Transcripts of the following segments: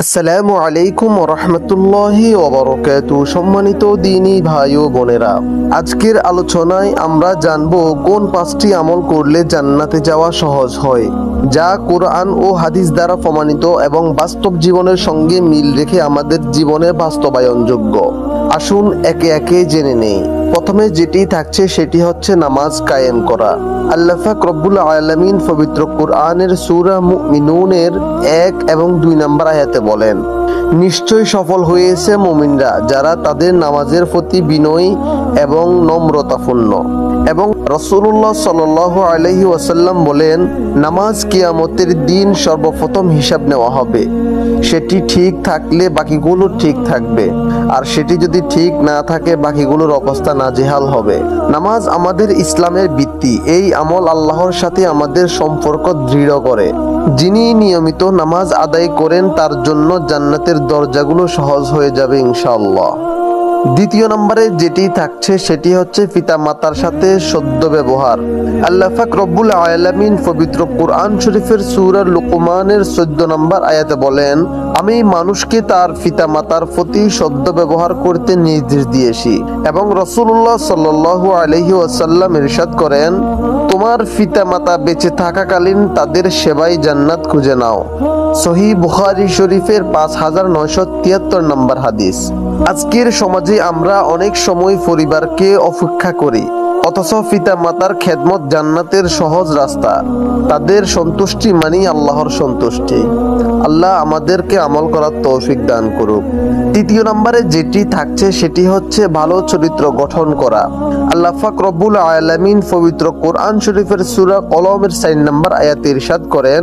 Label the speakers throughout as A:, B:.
A: আসসালামু আলাইকুম ওয়া রাহমাতুল্লাহি ওয়া বারাকাতুহু। সম্মানিত দ্বীনী ভাই ও বোনেরা, আজকের আলোচনায় আমরা জানব কোন পাঁচটি আমল করলে জান্নাতে যাওয়া সহজ হয়, যা কোরআন ও হাদিস দ্বারা প্রমাণিত এবং বাস্তব জীবনের সঙ্গে মিল রেখে আমাদের জীবনে বাস্তবায়নযোগ্য। আসুন একে একে জেনে নেই। প্রথমে যেটি থাকছে সেটি হচ্ছে নামাজ কায়েম করা। আল্লাহ পাক রব্বুল আলামিন পবিত্র কোরআনের সূরা মুমিনুনের 1 এবং 2 নম্বর আয়াতে বলেন, নিশ্চয়ই সফল হয়েছে মুমিনরা যারা তাদের নামাজের প্রতি বিনয়ী এবং নম্রতাপূর্ণ। এবং রাসূলুল্লাহ সাল্লাল্লাহু আলাইহি ওয়াসাল্লাম বলেন, নামাজ কিয়ামতের দিন সর্বপ্রথম হিসাব নেওয়া হবে। সেটি ঠিক থাকলে বাকিগুলো ঠিক থাকবে, আর সেটি যদি ঠিক না থাকে বাকিগুলোর অবস্থা নাজেহাল হবে। নামাজ আমাদের ইসলামের ভিত্তি। এই আমল আল্লাহর সাথে আমাদের সম্পর্ক দৃঢ় করে। যিনি নিয়মিত নামাজ আদায় করেন তার জন্য জান্নাতের দরজাগুলো সহজ হয়ে যাবে ইনশাআল্লাহ। দ্বিতীয় নম্বরে যেটি থাকছে সেটি হচ্ছে পিতামাতার সাথে সদ্য ব্যবহার। আল্লাহ পাক রব্বুল আলামিন পবিত্র কোরআন শরীফের সূরা লুকমানের 14 নম্বর আয়াতে বলেন, আমি মানুষকে তার পিতামাতার প্রতি সদ্য ব্যবহার করতে নির্দেশ দিয়েছি। এবং রাসূলুল্লাহ সাল্লাল্লাহু আলাইহি ওয়াসাল্লাম ইরশাদ করেন, তোমার পিতামাতা বেঁচে থাকাকালীন তাদের সেবায় জান্নাত খুঁজে নাও। সহিহ বুখারী শরীফের 5973 নম্বর হাদিস। আজকের সমাজে আমরা অনেক সময় পরিবারকে উপেক্ষা করি, অথচ পিতা মাতার খেদমত জান্নাতের সহজ রাস্তা। তাদের সন্তুষ্টি মানেই আল্লাহর সন্তুষ্টি। আল্লাহ আমাদেরকে আমল করার তৌফিক দান করুক। তৃতীয় নম্বরে যেটি থাকছে সেটি হচ্ছে ভালো চরিত্র গঠন করা। আল্লাহ পাক রব্বুল আলামিন পবিত্র কোরআন শরীফের সূরা কলমের 4 নম্বর আয়াতে ইরশাদ করেন,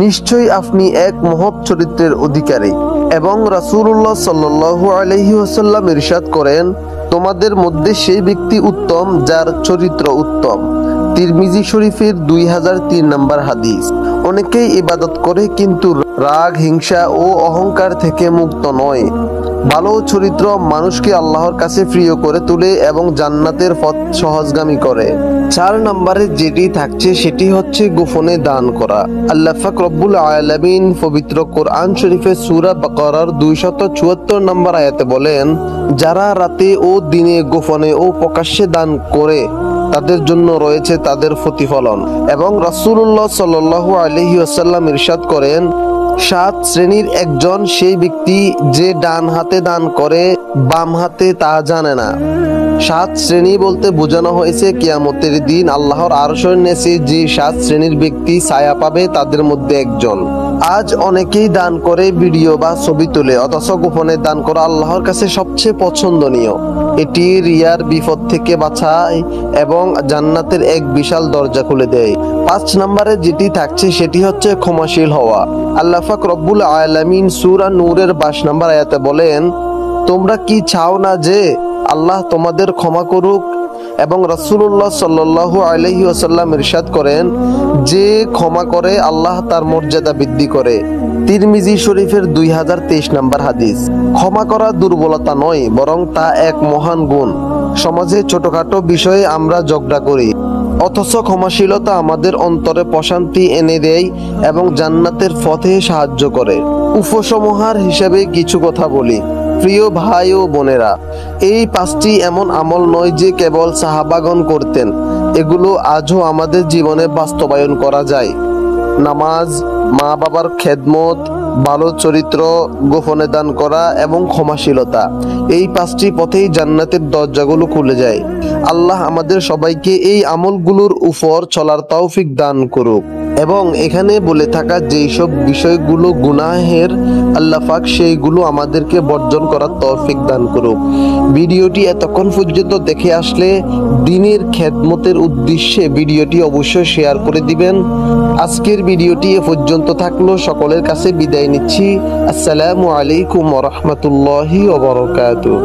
A: নিশ্চয়ই আপনি এক মহৎ চরিত্রের অধিকারী। এবং রাসূলুল্লাহ সাল্লাল্লাহু আলাইহি ওয়াসাল্লাম ইরশাদ করেন, তোমাদের মধ্যে সেই ব্যক্তি উত্তম যার চরিত্র উত্তম। তিরমিজি শরীফের 2003 নম্বর হাদিস। অনেকেই ইবাদত করে কিন্তু রাগ, হিংসা ও অহংকার থেকে মুক্ত নয়। ভালো চরিত্র মানুষকে আল্লাহর কাছে প্রিয় করে তোলে এবং জান্নাতের পথ সহজগামী করে। 4 নম্বরে যেটি থাকছে সেটি হচ্ছে গোপনে দান করা। আল্লাহ পাক রব্বুল আলামিন পবিত্র কোরআন শরীফের সূরা বাকারার 274 নম্বর আয়াতে বলেন, যারা রাতে ও দিনে গোপনে ও প্রকাশ্যে দান করে তাদের জন্য রয়েছে তাদের প্রতিফলন। এবং রাসূলুল্লাহ সাল্লাল্লাহু আলাইহি ওয়াসাল্লাম ইরশাদ করেন, 7 শ্রেণীর একজন সেই ব্যক্তি যে ডান হাতে দান করে বাম হাতে তা জানে না। 7 শ্রেণী বলতে বোঝানো হয়েছে কিয়ামতের দিন আল্লাহর আরশের নিচে যে 7 শ্রেণীর ব্যক্তি ছায়া পাবে তাদের মধ্যে একজন। আজ অনেকেই দান করে ভিডিও বা ছবি তুলে, অথচ গোপনে দান করা আল্লাহর কাছে সবচেয়ে পছন্দনীয়। এটি রিয়ার বিপদ থেকে বাঁচায় এবং জান্নাতের এক বিশাল দরজা খুলে দেয়। 5 নম্বরে যেটি থাকছে সেটি হচ্ছে ক্ষমাশীল হওয়া। আল্লাহ পাক রব্বুল আলামিন সূরা নূরের 22 নম্বর আয়াতে বলেন, তোমরা কি চাও না যে আল্লাহ তোমাদের ক্ষমা করুক? এবং রাসূলুল্লাহ সাল্লাল্লাহু আলাইহি ওয়াসাল্লাম ইরশাদ করেন, যে ক্ষমা করে আল্লাহ তার মর্যাদা বৃদ্ধি করে। তিরমিজি শরীফের 2023 নম্বর হাদিস। ক্ষমা করা দুর্বলতা নয়, বরং তা এক মহান গুণ। সমাজে ছোটখাটো বিষয়ে আমরা ঝগড়া করি, অথচ ক্ষমাশীলতা আমাদের অন্তরে প্রশান্তি এনে দেয় এবং জান্নাতের পথে সাহায্য করে। উপসংহার হিসেবে কিছু কথা বলি। প্রিয় ভাই ও বোনেরা, এই 5টি এমন আমল নয় যে কেবল সাহাবাগণ করতেন, এগুলো আজও আমাদের জীবনে বাস্তবায়ন করা যায়। নামাজ, মা বাবার খেদমত, ভালো চরিত্র, গোপনে দান করা এবং ক্ষমাশীলতা, এই 5টি পথেই জান্নাতের দরজাগুলো খুলে যায়। আল্লাহ আমাদের সবাইকে এই আমলগুলোর উপর চলার তৌফিক দান করুক। এবং এখানে বলে থাকা যেই সব বিষয়গুলো গুনাহের, আল্লাহ পাক সেইগুলো আমাদেরকে বর্জন করার তৌফিক দান করুক। ভিডিওটি এতক্ষণ পর্যন্ত দেখে আসলে দ্বীনের খেদমতের উদ্দেশ্যে ভিডিওটি অবশ্যই শেয়ার করে দিবেন। আজকের ভিডিওটি এ পর্যন্ত থাকলো। সকলের কাছে বিদায় নিচ্ছি। আসসালামু আলাইকুম ওয়া রাহমাতুল্লাহি ওয়া বারাকাতুহু।